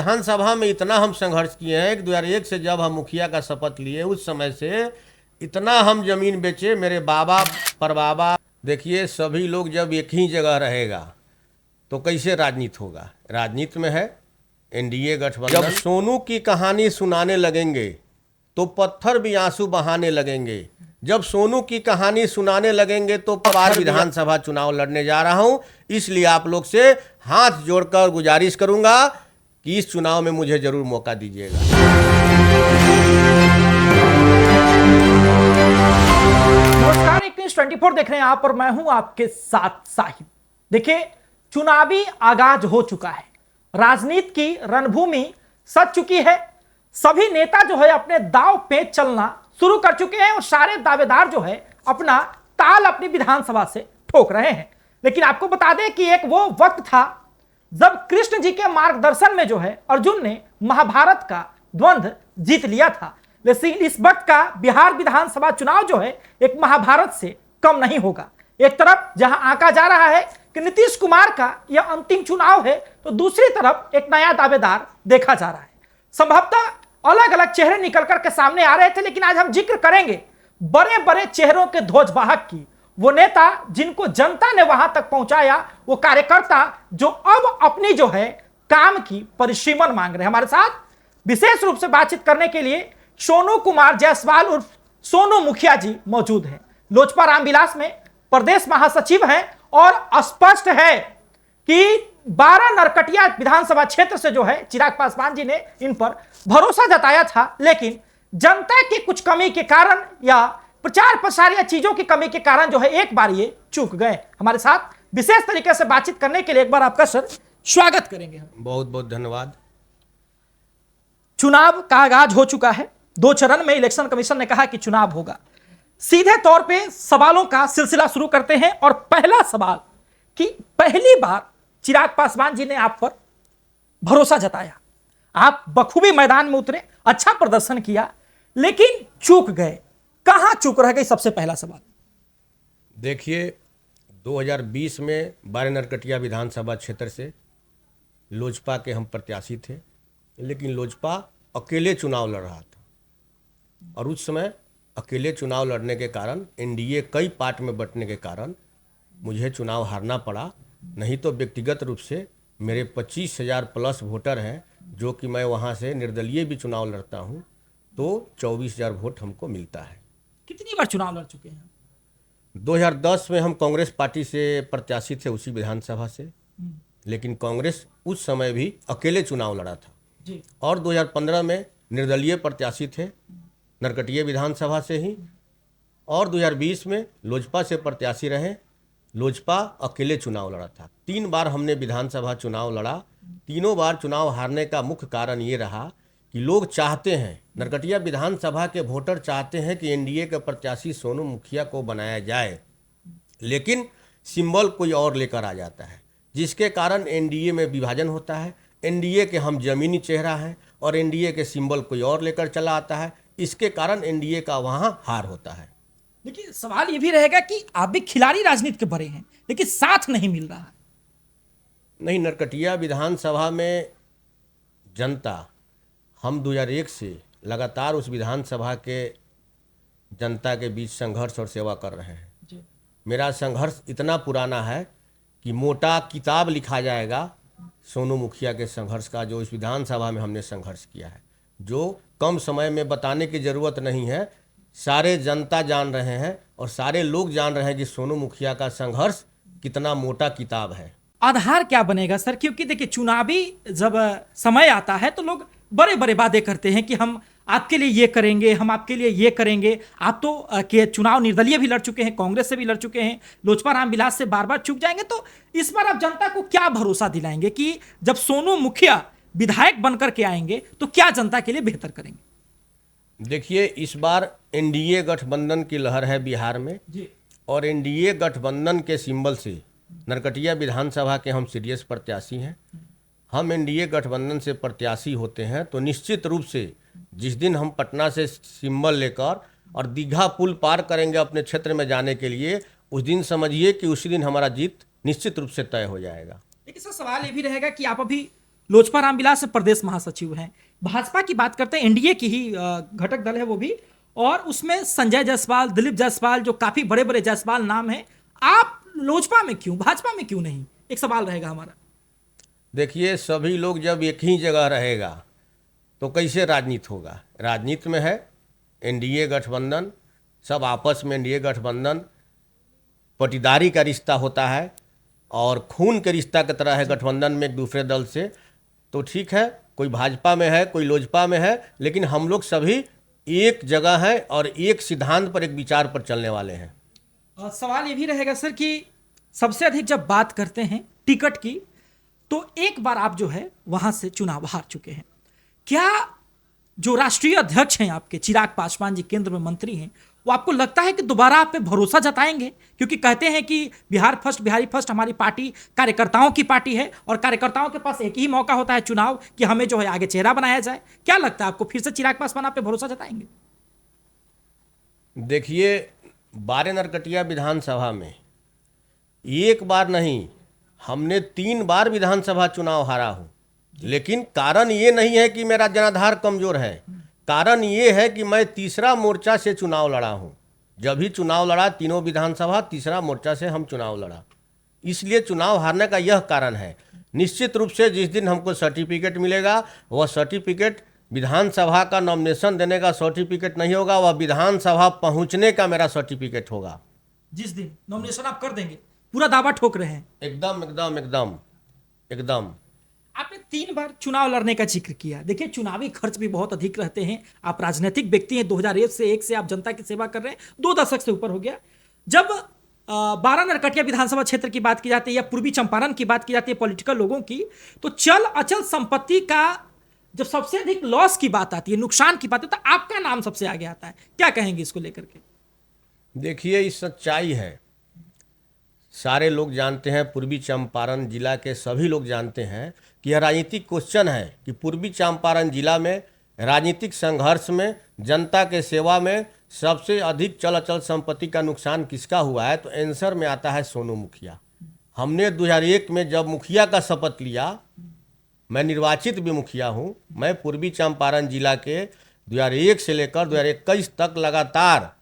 विधानसभा में इतना हम संघर्ष किए हैं कि 2001 से जब हम मुखिया का शपथ लिए उस समय से इतना हम जमीन बेचे, मेरे बाबा परबाबा। देखिए, सभी लोग जब एक ही जगह रहेगा तो कैसे राजनीति होगा। राजनीति में है एनडीए गठबंधन। जब सोनू की कहानी सुनाने लगेंगे तो पत्थर भी आंसू बहाने लगेंगे। जब सोनू की कहानी सुनाने लगेंगे तो बार विधानसभा चुनाव लड़ने जा रहा हूं, इसलिए आप लोग से हाथ जोड़कर गुजारिश करूंगा कि इस चुनाव में मुझे जरूर मौका दीजिएगा। नमस्कार, 1924 देख रहे हैं आप और मैं हूं आपके साथ साहिब। देखिए, चुनावी आगाज हो चुका है, राजनीति की रणभूमि सज चुकी है। सभी नेता जो है अपने दांव पेच चलना शुरू कर चुके हैं और सारे दावेदार जो है अपना ताल अपनी विधानसभा से ठोक रहे हैं। लेकिन आपको बता दें कि एक वो वक्त था जब कृष्ण जी के मार्गदर्शन में जो है अर्जुन ने महाभारत का द्वंद्व जीत लिया था। लेकिन इस वक्त का बिहार विधानसभा चुनाव जो है एक महाभारत से कम नहीं होगा। एक तरफ जहां आंका जा रहा है कि नीतीश कुमार का यह अंतिम चुनाव है, तो दूसरी तरफ एक नया दावेदार देखा जा रहा है। संभवतः अलग अलग चेहरे निकल करके सामने आ रहे थे, लेकिन आज हम जिक्र करेंगे बड़े बड़े चेहरों के ध्वजवाहक की। वो नेता जिनको जनता ने वहां तक पहुंचाया, वो कार्यकर्ता जो अब अपनी जो है काम की परिसीमन मांग रहे हैं। हमारे साथ विशेष रूप से बातचीत करने के लिए सोनू कुमार जायसवाल उर्फ सोनू मुखिया जी मौजूद हैं। लोजपा रामविलास में प्रदेश महासचिव हैं और स्पष्ट है कि 12 नरकटिया विधानसभा क्षेत्र से जो है चिराग पासवान जी ने इन पर भरोसा जताया था, लेकिन जनता की कुछ कमी के कारण या प्रचार प्रसार या चीजों की कमी के कारण जो है एक बार ये चूक गए। हमारे साथ विशेष तरीके से बातचीत करने के लिए एक बार आपका सर स्वागत करेंगे। बहुत बहुत धन्यवाद। चुनाव का आगाज हो चुका है, 2 चरण में इलेक्शन कमीशन ने कहा कि चुनाव होगा। सीधे तौर पे सवालों का सिलसिला शुरू करते हैं और पहला सवाल कि पहली बार चिराग पासवान जी ने आप पर भरोसा जताया, आप बखूबी मैदान में उतरे, अच्छा प्रदर्शन किया, लेकिन चूक गए। कहां चूक रह गई, सबसे पहला सवाल। देखिए, 2020 में 12 नरकटिया विधानसभा क्षेत्र से लोजपा के हम प्रत्याशी थे, लेकिन लोजपा अकेले चुनाव लड़ रहा था और उस समय अकेले चुनाव लड़ने के कारण एनडीए कई पार्ट में बंटने के कारण मुझे चुनाव हारना पड़ा। नहीं तो व्यक्तिगत रूप से मेरे 25,000 प्लस वोटर हैं, जो कि मैं वहां से निर्दलीय भी चुनाव लड़ता हूं, तो 24,000 वोट हमको मिलता है। कितनी बार चुनाव लड़ चुके हैं? 2010 में हम कांग्रेस पार्टी से प्रत्याशी थे उसी विधानसभा से, लेकिन कांग्रेस उस समय भी अकेले चुनाव लड़ा था जी। और 2015 में निर्दलीय प्रत्याशी थे नरकटिया विधानसभा से ही, और 2020 में लोजपा से प्रत्याशी रहे। लोजपा अकेले चुनाव लड़ा था। 3 बार हमने विधानसभा चुनाव लड़ा। तीनों बार चुनाव हारने का मुख्य कारण ये रहा कि लोग चाहते हैं, नरकटिया विधानसभा के वोटर चाहते हैं कि एनडीए के प्रत्याशी सोनू मुखिया को बनाया जाए, लेकिन सिंबल कोई और लेकर आ जाता है, जिसके कारण एनडीए में विभाजन होता है। एनडीए के हम जमीनी चेहरा हैं और एनडीए के सिंबल कोई और लेकर चला आता है, इसके कारण एनडीए का वहां हार होता है। लेकिन सवाल यह भी रहेगा कि आप भी खिलाड़ी राजनीति के बड़े हैं, लेकिन साथ नहीं मिल रहा है। नहीं, नरकटिया विधानसभा में जनता, हम 2001 से लगातार उस विधानसभा के जनता के बीच संघर्ष और सेवा कर रहे हैं जी। मेरा संघर्ष इतना पुराना है कि मोटा किताब लिखा जाएगा सोनू मुखिया के संघर्ष का, जो इस विधानसभा में हमने संघर्ष किया है, जो कम समय में बताने की ज़रूरत नहीं है। सारे जनता जान रहे हैं और सारे लोग जान रहे हैं कि सोनू मुखिया का संघर्ष कितना मोटा किताब है। आधार क्या बनेगा सर? क्योंकि देखिए, चुनावी जब समय आता है तो लोग बड़े बड़े वादे करते हैं कि हम आपके लिए ये करेंगे, हम आपके लिए ये करेंगे। आप तो के चुनाव निर्दलीय भी लड़ चुके हैं, कांग्रेस से भी लड़ चुके हैं, लोजपा रामविलास से बार बार चूक जाएंगे, तो इस बार आप जनता को क्या भरोसा दिलाएंगे कि जब सोनू मुखिया विधायक बनकर के आएंगे तो क्या जनता के लिए बेहतर करेंगे? देखिए, इस बार एनडीए गठबंधन की लहर है बिहार में जी। और एनडीए गठबंधन के सिंबल से नरकटिया विधानसभा के हम सीरियस प्रत्याशी हैं। हम एनडीए गठबंधन से प्रत्याशी होते हैं तो निश्चित रूप से जिस दिन हम पटना से सिंबल लेकर और दीघा पुल पार करेंगे अपने क्षेत्र में जाने के लिए, उस दिन समझिए कि उसी दिन हमारा जीत निश्चित रूप से तय हो जाएगा। लेकिन सर, सवाल ये भी रहेगा कि आप अभी लोजपा रामविलास प्रदेश महासचिव हैं। भाजपा की बात करते हैं, एनडीए की ही घटक दल है वो भी, और उसमें संजय जायसवाल, दिलीप जायसवाल, जो काफी बड़े बड़े जायसवाल नाम हैं। आप लोजपा में क्यों, भाजपा में क्यों नहीं, एक सवाल रहेगा हमारा। देखिए, सभी लोग जब एक ही जगह रहेगा तो कैसे राजनीति होगा। राजनीति में है एनडीए गठबंधन, सब आपस में एनडीए गठबंधन पटीदारी का रिश्ता होता है और खून के रिश्ता की तरह है गठबंधन में एक दूसरे दल से। तो ठीक है, कोई भाजपा में है, कोई लोजपा में है, लेकिन हम लोग सभी एक जगह हैं और एक सिद्धांत पर, एक विचार पर चलने वाले हैं। सवाल ये भी रहेगा सर कि सबसे अधिक जब बात करते हैं टिकट की, तो एक बार आप जो है वहां से चुनाव हार चुके हैं। क्या जो राष्ट्रीय अध्यक्ष हैं आपके चिराग पासवान जी, केंद्र में मंत्री हैं, वो आपको लगता है कि दोबारा आप पे भरोसा जताएंगे? क्योंकि कहते हैं कि बिहार फर्स्ट, बिहारी फर्स्ट हमारी पार्टी कार्यकर्ताओं की पार्टी है और कार्यकर्ताओं के पास एक ही मौका होता है चुनाव कि हमें जो है आगे चेहरा बनाया जाए। क्या लगता है आपको, फिर से चिराग पासवान आप पे भरोसा जताएंगे? देखिए, बारे नरकटिया विधानसभा में एक बार नहीं, हमने 3 बार विधानसभा चुनाव हारा हूँ। लेकिन कारण ये नहीं है कि मेरा जनाधार कमजोर है, कारण ये है कि मैं तीसरा मोर्चा से चुनाव लड़ा हूँ। जब भी चुनाव लड़ा, तीनों विधानसभा तीसरा मोर्चा से हम चुनाव लड़ा, इसलिए चुनाव हारने का यह कारण है। निश्चित रूप से जिस दिन हमको सर्टिफिकेट मिलेगा, वह सर्टिफिकेट विधानसभा का नॉमिनेशन देने का सर्टिफिकेट नहीं होगा, वह विधानसभा पहुंचने का मेरा सर्टिफिकेट होगा। जिस दिन नॉमिनेशन आप कर देंगे, पूरा दावा ठोक रहे हैं? एकदम एकदम एकदम एकदम। आपने 3 बार चुनाव लड़ने का जिक्र किया। देखिए, चुनावी खर्च भी बहुत अधिक रहते हैं। आप राजनीतिक व्यक्ति हैं, 2001 से आप जनता की सेवा कर रहे हैं, 2 दशक से ऊपर हो गया। जब बारा नरकटिया विधानसभा क्षेत्र की बात की जाती है या पूर्वी चंपारण की बात की जाती है पॉलिटिकल लोगों की, तो चल अचल संपत्ति का जब सबसे अधिक लॉस की बात आती है, नुकसान की बात है, तो आपका नाम सबसे आगे आता है। क्या कहेंगे इसको लेकर के? देखिए, ये सच्चाई है, सारे लोग जानते हैं, पूर्वी चंपारण जिला के सभी लोग जानते हैं कि यह राजनीतिक क्वेश्चन है कि पूर्वी चंपारण जिला में राजनीतिक संघर्ष में, जनता के सेवा में सबसे अधिक चल अचल संपत्ति का नुकसान किसका हुआ है, तो आंसर में आता है सोनू मुखिया। हमने 2001 में जब मुखिया का शपथ लिया, मैं निर्वाचित भी मुखिया हूँ, मैं पूर्वी चंपारण जिला के 2001 से लेकर 2021 तक लगातार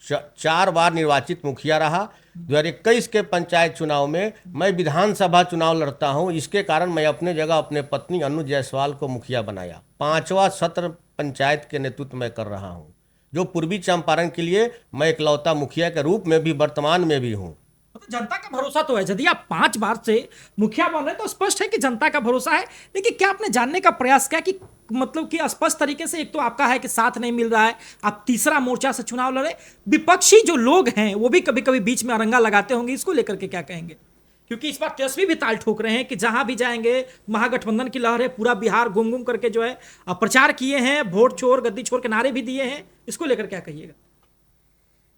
4 बार निर्वाचित मुखिया रहा। 2021 के पंचायत चुनाव में मैं विधानसभा चुनाव लड़ता हूं, इसके कारण मैं अपने जगह अपने पत्नी अनु जायसवाल को मुखिया बनाया। 5वां सत्र पंचायत के नेतृत्व में कर रहा हूं, जो पूर्वी चंपारण के लिए मैं इकलौता मुखिया के रूप में भी वर्तमान में भी हूं। तो जनता का भरोसा तो है, यदि आप 5 बार से मुखिया बन रहे हैं तो स्पष्ट है कि जनता का भरोसा है। लेकिन क्या आपने जानने का प्रयास किया कि मतलब कि स्पष्ट तरीके से, एक तो आपका है कि साथ नहीं मिल रहा है, आप तीसरा मोर्चा से चुनाव लड़े, विपक्षी जो लोग हैं वो भी कभी कभी बीच में अरंगा लगाते होंगे, इसको लेकर के क्या कहेंगे? क्योंकि इस बार तेजस्वी भी ताल ठोक रहे हैं कि जहां भी जाएंगे महागठबंधन की लहर है, पूरा बिहार घूम घूम करके जो है प्रचार किए हैं, वोट छोड़ गद्दी छोड़ के नारे भी दिए हैं, इसको लेकर क्या कहिएगा?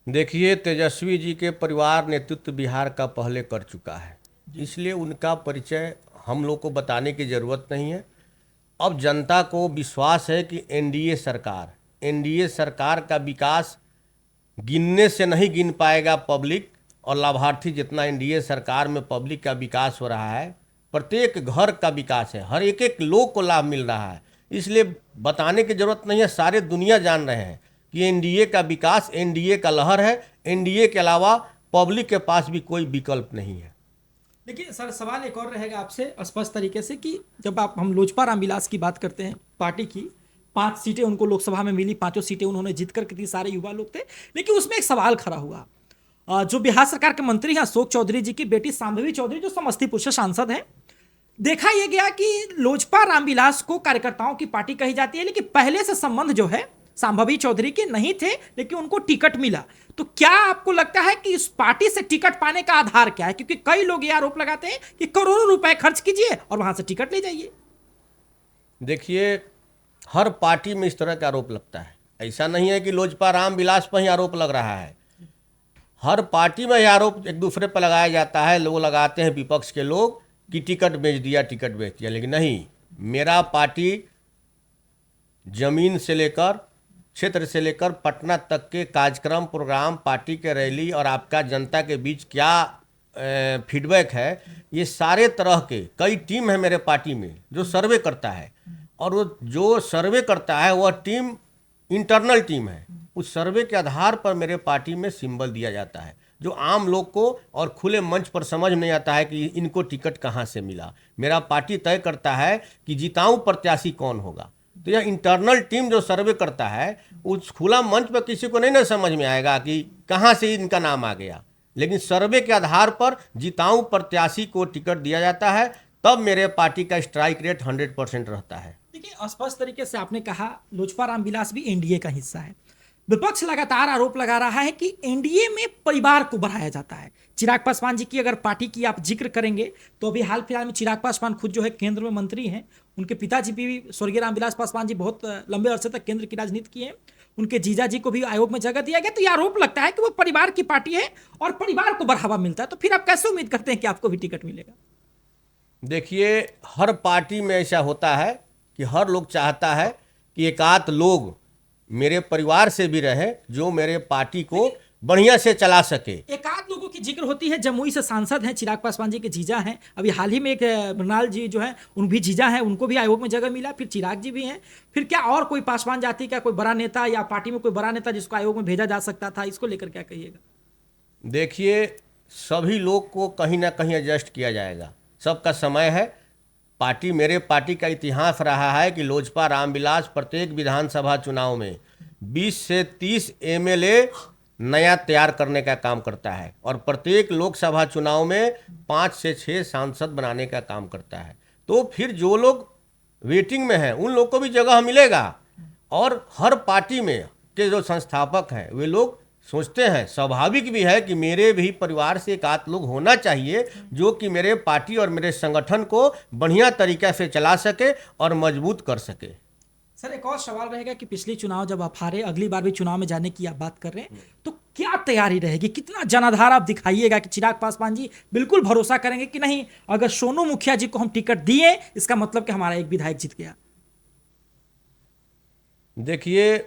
देखिए, तेजस्वी जी के परिवार नेतृत्व बिहार का पहले कर चुका है, इसलिए उनका परिचय हम लोग को बताने की जरूरत नहीं है। अब जनता को विश्वास है कि एनडीए सरकार का विकास गिनने से नहीं गिन पाएगा पब्लिक और लाभार्थी, जितना एनडीए सरकार में पब्लिक का विकास हो रहा है, प्रत्येक घर का विकास है, हर एक एक लोग को लाभ मिल रहा है। इसलिए बताने की जरूरत नहीं है, सारे दुनिया जान रहे हैं कि एनडीए का विकास, एनडीए का लहर है, एनडीए के अलावा पब्लिक के पास भी कोई विकल्प नहीं है। देखिए सर, सवाल एक और रहेगा आपसे स्पष्ट तरीके से कि जब हम लोजपा रामविलास की बात करते हैं, पार्टी की 5 सीटें उनको लोकसभा में मिली, 5 सीटें उन्होंने जीत कर के, सारे युवा लोग थे। लेकिन उसमें एक सवाल खड़ा हुआ, जो बिहार सरकार के मंत्री हैं अशोक चौधरी जी की बेटी शांभवी चौधरी, जो समस्तीपुर से सांसद हैं, देखा यह गया कि लोजपा रामविलास को कार्यकर्ताओं की पार्टी कही जाती है, लेकिन पहले से संबंध जो है शांभवी चौधरी के नहीं थे, लेकिन उनको टिकट मिला। तो क्या आपको लगता है कि इस पार्टी से टिकट पाने का आधार क्या है? क्योंकि कई लोग ये आरोप लगाते हैं कि करोड़ों रुपए खर्च कीजिए और वहां से टिकट ले जाइए। देखिए, हर पार्टी में इस तरह का आरोप लगता है, ऐसा नहीं है कि लोजपा रामविलास पर ही आरोप लग रहा है। हर पार्टी में यह आरोप एक दूसरे पर लगाया जाता है, लोग लगाते हैं, विपक्ष के लोग, कि टिकट बेच दिया। लेकिन नहीं, मेरा पार्टी जमीन से लेकर, क्षेत्र से लेकर पटना तक के कार्यक्रम, प्रोग्राम, पार्टी के रैली और आपका जनता के बीच क्या फीडबैक है, ये सारे तरह के कई टीम है मेरे पार्टी में जो सर्वे करता है, और वो जो सर्वे करता है वह टीम इंटरनल टीम है। उस सर्वे के आधार पर मेरे पार्टी में सिंबल दिया जाता है, जो आम लोग को और खुले मंच पर समझ नहीं आता है कि इनको टिकट कहाँ से मिला। मेरा पार्टी तय करता है कि जिताऊ प्रत्याशी कौन होगा। तो यह इंटरनल टीम जो सर्वे करता है, उस खुला मंच पर किसी को नहीं ना समझ में आएगा कि कहाँ से इनका नाम आ गया, लेकिन सर्वे के आधार पर जिताऊ प्रत्याशी को टिकट दिया जाता है, तब मेरे पार्टी का स्ट्राइक रेट 100% रहता है। देखिए, स्पष्ट तरीके से आपने कहा लोजपा रामविलास भी एनडीए का हिस्सा है। विपक्ष लगातार आरोप लगा रहा है कि एनडीए में परिवार को बढ़ाया जाता है। चिराग पासवान जी की अगर पार्टी की आप जिक्र करेंगे तो अभी हाल फिलहाल में चिराग पासवान खुद जो है केंद्र में मंत्री हैं। उनके पिताजी भी स्वर्गीय रामविलास पासवान जी बहुत लंबे अरसे तक केंद्र की राजनीति की है। उनके जीजा जी को भी आयोग में जगह दिया गया। तो यह आरोप लगता है कि वो परिवार की पार्टी है और परिवार को बढ़ावा मिलता है। तो फिर आप कैसे उम्मीद करते हैं कि आपको भी टिकट मिलेगा? देखिए, हर पार्टी में ऐसा होता है कि हर लोग चाहता है कि एक आध लोग मेरे परिवार से भी रहे जो मेरे पार्टी को बढ़िया से चला सके। एक आध लोगों की जिक्र होती है। जमुई से सांसद हैं, चिराग पासवान जी के जीजा हैं। अभी हाल ही में एक मृणाल जी जो है उन भी जीजा हैं, उनको भी आयोग में जगह मिला। फिर चिराग जी भी हैं। फिर क्या और कोई पासवान जाति का कोई बड़ा नेता या पार्टी में कोई बड़ा नेता जिसको आयोग में भेजा जा सकता था, इसको लेकर क्या कहिएगा? देखिए, सभी लोग को कहीं ना कहीं एडजस्ट किया जाएगा, सबका समय है। पार्टी मेरे पार्टी का इतिहास रहा है कि लोजपा रामविलास प्रत्येक विधानसभा चुनाव में 20 से 30 एमएलए नया तैयार करने का काम करता है, और प्रत्येक लोकसभा चुनाव में 5 से 6 सांसद बनाने का काम करता है। तो फिर जो लोग वेटिंग में हैं उन लोग को भी जगह मिलेगा, और हर पार्टी में के जो संस्थापक हैं वे लोग सोचते हैं, स्वाभाविक भी है कि मेरे भी परिवार से एक आध लोग होना चाहिए जो कि मेरे पार्टी और मेरे संगठन को बढ़िया तरीके से चला सके और मजबूत कर सके। सर, एक और सवाल रहेगा कि पिछली चुनाव जब आप हारे, अगली बार भी चुनाव में जाने की आप बात कर रहे हैं, तो क्या तैयारी रहेगी? कितना जनाधार आप दिखाइएगा कि चिराग पासवान जी बिल्कुल भरोसा करेंगे कि नहीं, अगर सोनू मुखिया जी को हम टिकट दिए इसका मतलब कि हमारा एक विधायक जीत गया? देखिए,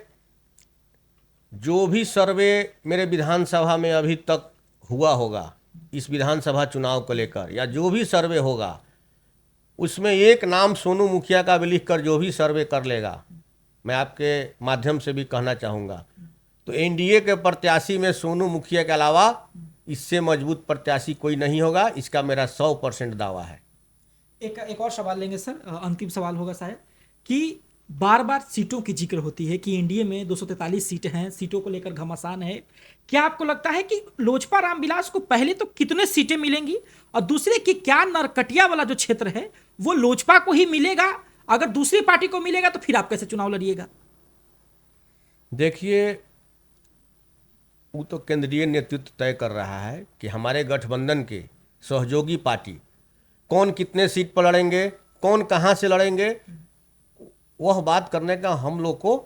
जो भी सर्वे मेरे विधानसभा में अभी तक हुआ होगा इस विधानसभा चुनाव को लेकर, या जो भी सर्वे होगा, उसमें एक नाम सोनू मुखिया का भी लिख कर जो भी सर्वे कर लेगा, मैं आपके माध्यम से भी कहना चाहूँगा, तो एनडीए के प्रत्याशी में सोनू मुखिया के अलावा इससे मजबूत प्रत्याशी कोई नहीं होगा। इसका मेरा 100% दावा है। एक और सवाल लेंगे सर, अंतिम सवाल होगा शायद, कि बार बार सीटों की जिक्र होती है कि एनडीए में 243 सीटें हैं, सीटों को लेकर घमासान है। क्या आपको लगता है कि लोजपा रामविलास को पहले तो कितने सीटें मिलेंगी, और दूसरे कि क्या नरकटिया वाला जो क्षेत्र है वो लोजपा को ही मिलेगा? अगर दूसरी पार्टी को मिलेगा तो फिर आप कैसे चुनाव लड़िएगा? देखिए, वो तो केंद्रीय नेतृत्व तय कर रहा है कि हमारे गठबंधन के सहयोगी पार्टी कौन कितने सीट पर लड़ेंगे, कौन कहाँ से लड़ेंगे, वह बात करने का हम लोग को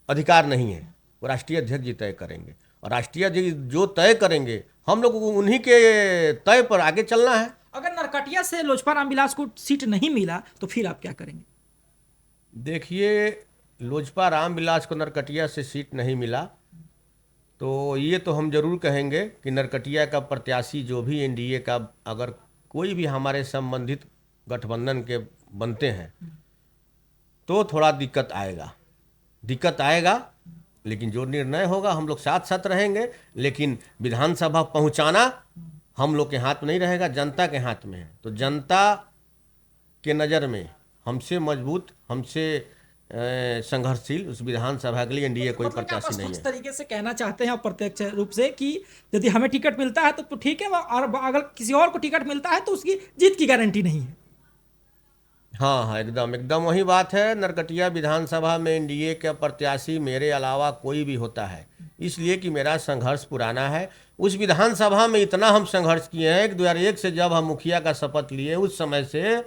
अधिकार नहीं है। वो राष्ट्रीय अध्यक्ष जी तय करेंगे, और राष्ट्रीय अध्यक्ष जो तय करेंगे हम लोग उन्हीं के तय पर आगे चलना है। अगर नरकटिया से लोजपा रामविलास को सीट नहीं मिला तो फिर आप क्या करेंगे? देखिए, लोजपा रामविलास को नरकटिया से सीट नहीं मिला तो ये तो हम जरूर कहेंगे कि नरकटिया का प्रत्याशी जो भी एनडीए का अगर कोई भी हमारे संबंधित गठबंधन के बनते हैं तो थोड़ा दिक्कत आएगा, लेकिन जो निर्णय होगा हम लोग साथ साथ रहेंगे। लेकिन विधानसभा पहुंचाना हम लोग के हाथ में नहीं रहेगा, जनता के हाथ में है। तो जनता के नज़र में हमसे मजबूत, हमसे संघर्षशील उस विधानसभा के लिए एनडीए कोई प्रत्याशी नहीं है। इस तरीके से कहना चाहते हैं अप्रत्यक्ष रूप से कि यदि हमें टिकट मिलता है तो ठीक है, और अगर किसी और को टिकट मिलता है तो उसकी जीत की गारंटी नहीं है। हाँ, एकदम वही बात है। नरकटिया विधानसभा में एनडीए के प्रत्याशी मेरे अलावा कोई भी होता है, इसलिए कि मेरा संघर्ष पुराना है। उस विधानसभा में इतना हम संघर्ष किए हैं कि 2001 से जब हम मुखिया का शपथ लिए उस समय से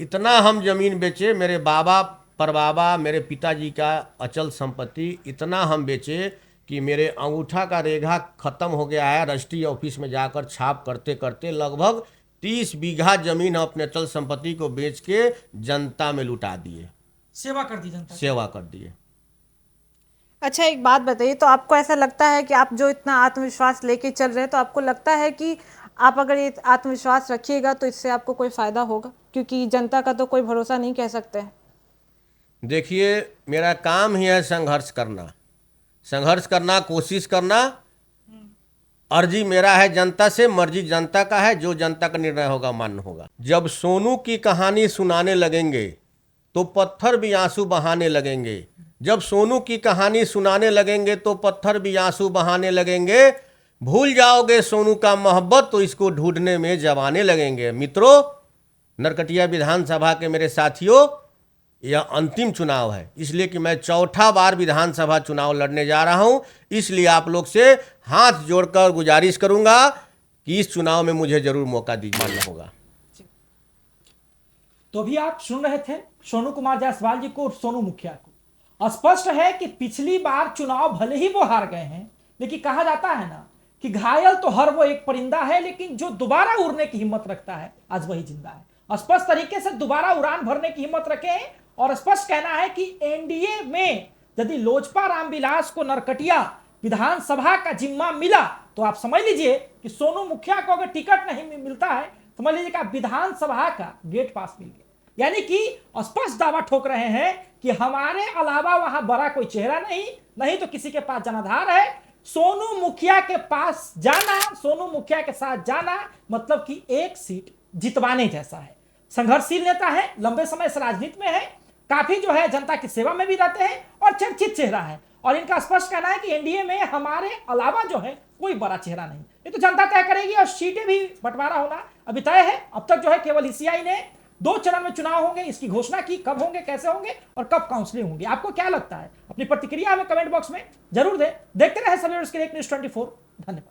इतना हम जमीन बेचे, मेरे बाबा परबाबा मेरे पिताजी का अचल संपत्ति इतना हम बेचे कि मेरे अंगूठा का रेखा खत्म हो गया है। रजिस्ट्री ऑफिस में जाकर छाप करते करते लगभग 30 बीघा जमीन अपने अचल संपत्ति को बेच के जनता में लुटा दिए, सेवा कर दी, जनता सेवा कर दिए। अच्छा, एक बात बताइए, तो आपको ऐसा लगता है कि आप जो इतना आत्मविश्वास लेके चल रहे हैं, तो आपको लगता है कि आप अगर ये आत्मविश्वास रखिएगा तो इससे आपको कोई फायदा होगा, क्योंकि जनता का तो कोई भरोसा नहीं कह सकते हैं। देखिए, मेरा काम ही है संघर्ष करना, कोशिश करना। अर्जी मेरा है जनता से, मर्जी जनता का है, जो जनता का निर्णय होगा मान्य होगा। जब सोनू की कहानी सुनाने लगेंगे तो पत्थर भी आंसू बहाने लगेंगे। जब सोनू की कहानी सुनाने लगेंगे तो पत्थर भी आंसू बहाने लगेंगे। भूल जाओगे सोनू का मोहब्बत तो इसको ढूंढने में जवाने लगेंगे। मित्रों, नरकटिया विधानसभा के मेरे साथियों, यह अंतिम चुनाव है, इसलिए कि मैं चौथा बार विधानसभा चुनाव लड़ने जा रहा हूं। इसलिए आप लोग से हाथ जोड़कर गुजारिश करूंगा कि इस चुनाव में मुझे जरूर मौका दीजिए होगा। तो अभी आप सुन रहे थे सोनू कुमार जायसवाल जी को और सोनू मुखिया को। स्पष्ट है कि पिछली बार चुनाव भले ही वो हार गए हैं, लेकिन कहा जाता है ना कि घायल तो हर वो एक परिंदा है, लेकिन जो दोबारा उड़ने की हिम्मत रखता है आज वही जिंदा है। स्पष्ट तरीके से दोबारा उड़ान भरने की हिम्मत रखे और स्पष्ट कहना है कि एनडीए में यदि लोजपा रामविलास को नरकटिया विधानसभा का जिम्मा मिला तो आप समझ लीजिए कि सोनू मुखिया को अगर टिकट नहीं मिलता है, समझ लीजिए कि विधानसभा का गेट पास मिल गया। यानी कि स्पष्ट दावा ठोक रहे हैं कि हमारे अलावा वहां बड़ा कोई चेहरा नहीं तो किसी के पास जनाधार है। सोनू मुखिया के पास जाना, सोनू मुखिया के साथ जाना मतलब कि एक सीट जितवाने जैसा है। संघर्षशील नेता है, लंबे समय से राजनीति में है, काफी जो है जनता की सेवा में भी रहते हैं और चर्चित चेहरा है। और इनका स्पष्ट कहना है कि एनडीए में हमारे अलावा जो है कोई बड़ा चेहरा नहीं। ये तो जनता तय करेगी और सीटें भी बंटवारा होना अभी तय है। अब तक जो है केवल ईसीआई ने 2 चरण में चुनाव होंगे, इसकी घोषणा की। कब होंगे, कैसे होंगे और कब काउंसलिंग होंगी, आपको क्या लगता है? अपनी प्रतिक्रिया हमें कमेंट बॉक्स में जरूर दें। देखते रहे सभी, उसके लिए न्यूज़ 24। धन्यवाद।